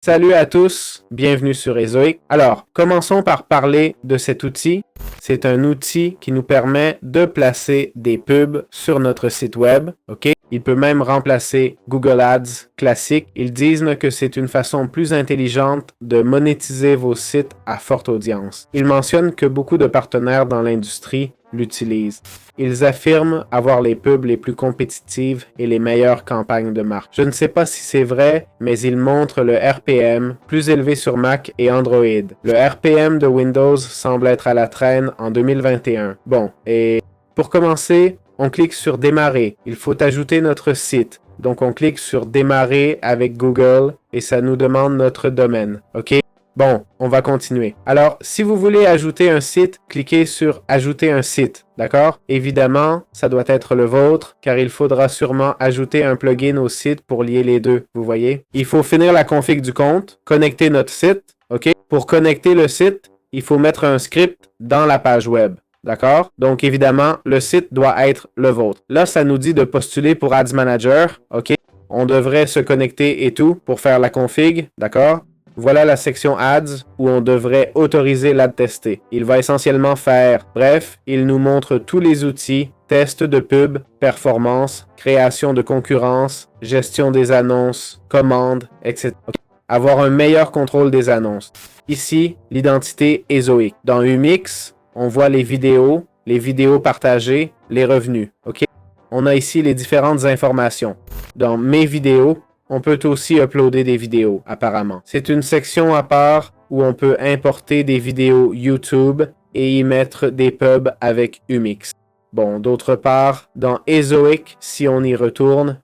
Salut à tous, bienvenue sur Ezoic. Alors, commençons par parler de cet outil. C'est un outil qui nous permet de placer des pubs sur notre site web, ok? Il peut même remplacer Google Ads classique. Ils disent que c'est une façon plus intelligente de monétiser vos sites à forte audience. Ils mentionnent que beaucoup de partenaires dans l'industrie l'utilisent. Ils affirment avoir les pubs les plus compétitives et les meilleures campagnes de marque. Je ne sais pas si c'est vrai, mais ils montrent le RPM plus élevé sur Mac et Android. Le RPM de Windows semble être à la traîne en 2021. Bon, et pour commencer, on clique sur Démarrer. Il faut ajouter notre site. Donc on clique sur Démarrer avec Google et ça nous demande notre domaine. OK? Bon, on va continuer. Alors, si vous voulez ajouter un site, cliquez sur Ajouter un site. D'accord? Évidemment, ça doit être le vôtre, car il faudra sûrement ajouter un plugin au site pour lier les deux. Vous voyez? Il faut finir la config du compte, connecter notre site. OK? Pour connecter le site, il faut mettre un script dans la page web. D'accord? Donc, évidemment, le site doit être le vôtre. Là, ça nous dit de postuler pour Ads Manager. OK? On devrait se connecter et tout pour faire la config. D'accord? Voilà la section Ads où on devrait autoriser l'ad tester. Il va essentiellement faire, bref, il nous montre tous les outils, test de pub, performance, création de concurrence, gestion des annonces, commandes, etc. Okay. Avoir un meilleur contrôle des annonces. Ici, l'identité Ezoic. Dans UMix, on voit les vidéos partagées, les revenus. OK? On a ici les différentes informations. Dans mes vidéos, on peut aussi uploader des vidéos, apparemment. C'est une section à part où on peut importer des vidéos YouTube et y mettre des pubs avec UMix. Bon, d'autre part, dans Ezoic, si on y retourne,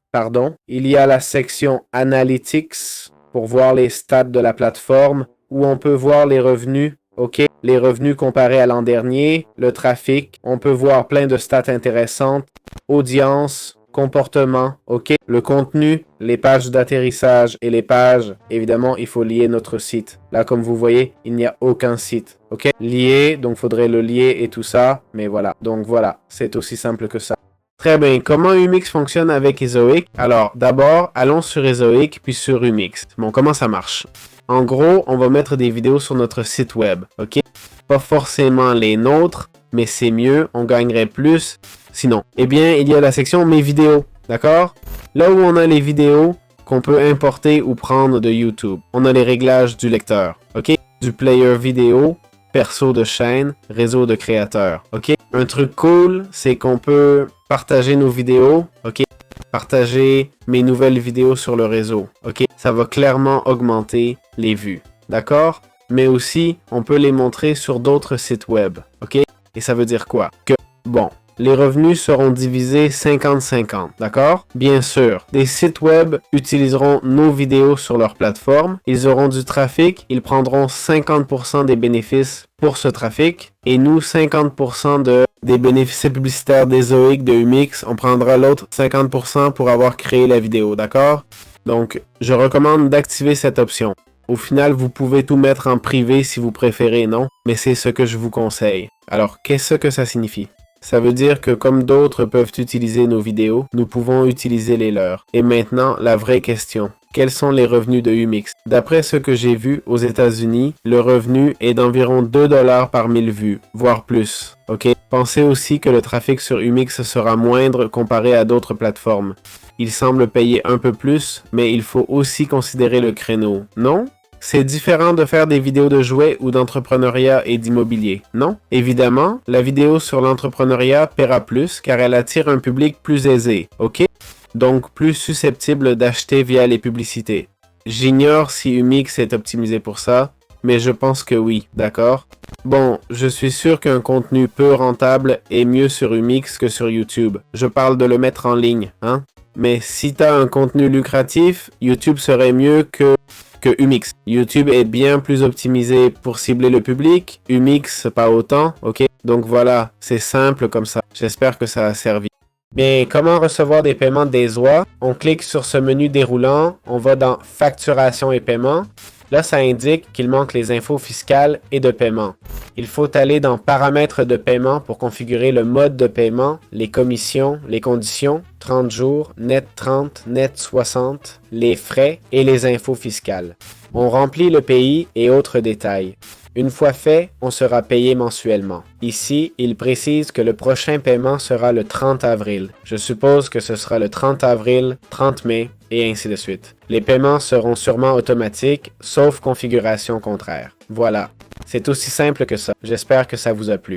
il y a la section Analytics pour voir les stats de la plateforme où on peut voir les revenus. OK, les revenus comparés à l'an dernier, le trafic, on peut voir plein de stats intéressantes, audience, comportement, OK, le contenu, les pages d'atterrissage et les pages, évidemment, il faut lier notre site. Là, comme vous voyez, il n'y a aucun site, OK, lié, donc il faudrait le lier et tout ça, mais voilà, donc voilà, c'est aussi simple que ça. Très bien, comment UMix fonctionne avec Ezoic? Alors, d'abord, allons sur Ezoic, puis sur UMix. Bon, comment ça marche? En gros, on va mettre des vidéos sur notre site web, OK? Pas forcément les nôtres, mais c'est mieux, on gagnerait plus. Sinon, eh bien, il y a la section Mes vidéos, d'accord? Là où on a les vidéos qu'on peut importer ou prendre de YouTube. On a les réglages du lecteur, OK? Du player vidéo, perso de chaîne, réseau de créateurs, OK? Un truc cool, c'est qu'on peut partager nos vidéos, OK? Partager mes nouvelles vidéos sur le réseau, OK? Ça va clairement augmenter les vues, d'accord? Mais aussi, on peut les montrer sur d'autres sites web, OK? Et ça veut dire quoi? Que, bon, les revenus seront divisés 50-50, d'accord? Bien sûr, des sites web utiliseront nos vidéos sur leur plateforme, ils auront du trafic, ils prendront 50% des bénéfices pour ce trafic, et nous, 50% des bénéfices publicitaires d'Ezoic, de UMix, on prendra l'autre 50% pour avoir créé la vidéo, d'accord? Donc, je recommande d'activer cette option. Au final, vous pouvez tout mettre en privé si vous préférez, non? Mais c'est ce que je vous conseille. Alors, qu'est-ce que ça signifie? Ça veut dire que comme d'autres peuvent utiliser nos vidéos, nous pouvons utiliser les leurs. Et maintenant, la vraie question. Quels sont les revenus de UMix? D'après ce que j'ai vu aux États-Unis, le revenu est d'environ 2 $ par 1000 vues, voire plus. OK? Pensez aussi que le trafic sur UMix sera moindre comparé à d'autres plateformes. Il semble payer un peu plus, mais il faut aussi considérer le créneau, non? C'est différent de faire des vidéos de jouets ou d'entrepreneuriat et d'immobilier, non? Évidemment, la vidéo sur l'entrepreneuriat paiera plus car elle attire un public plus aisé, OK? Donc plus susceptible d'acheter via les publicités. J'ignore si UMix est optimisé pour ça, mais je pense que oui, d'accord? Bon, je suis sûr qu'un contenu peu rentable est mieux sur UMix que sur YouTube. Je parle de le mettre en ligne, hein? Mais si t'as un contenu lucratif, YouTube serait mieux que UMix. YouTube est bien plus optimisé pour cibler le public, UMix pas autant, ok? Donc voilà, c'est simple comme ça. J'espère que ça a servi. Bien, comment recevoir des paiements d'Ezoa? On clique sur ce menu déroulant, on va dans Facturation et paiement. Là, ça indique qu'il manque les infos fiscales et de paiement. Il faut aller dans Paramètres de paiement pour configurer le mode de paiement, les commissions, les conditions, 30 jours, net 30, net 60, les frais et les infos fiscales. On remplit le pays et autres détails. Une fois fait, on sera payé mensuellement. Ici, il précise que le prochain paiement sera le 30 avril. Je suppose que ce sera le 30 avril, 30 mai, et ainsi de suite. Les paiements seront sûrement automatiques, sauf configuration contraire. Voilà. C'est aussi simple que ça. J'espère que ça vous a plu.